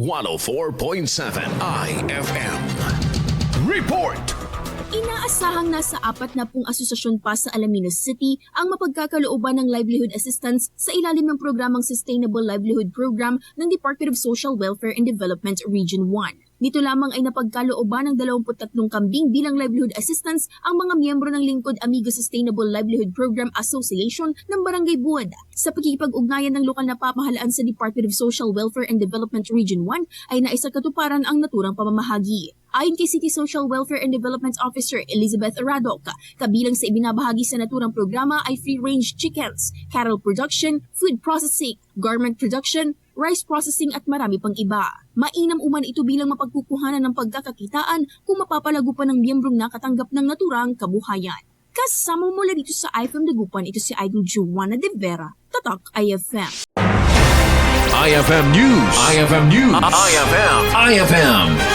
104.7 IFM. Report! Inaasahang nasa 40 asosasyon pa sa Alaminos City ang mapagkakalooban ng livelihood assistance sa ilalim ng programang Sustainable Livelihood Program ng Department of Social Welfare and Development Region 1. Nito lamang ay napagkalooban ng 23 kambing bilang livelihood assistance ang mga miyembro ng Lingkod Amigo Sustainable Livelihood Program Association ng Barangay Buwad. Sa pagkikipag-ugnayan ng lokal na pamahalaan sa Department of Social Welfare and Development Region 1 ay naisakatuparan ang naturang pamamahagi. Ayon kay City Social Welfare and Development Officer Elizabeth Radok, kabilang sa ibinabahagi sa naturang programa ay free-range chickens, cattle production, food processing, garment production, rice processing at marami pang iba. Mainam uman ito bilang mapagkukuhanan ng pagkakakitaan kung mapapalago pa ng miyembrong nakatanggap ng naturang kabuhayan. Kasama mula dito sa IFM Dagupan, ito si Idol Juana de Vera, Tatak IFM. IFM News. IFM News. IFM.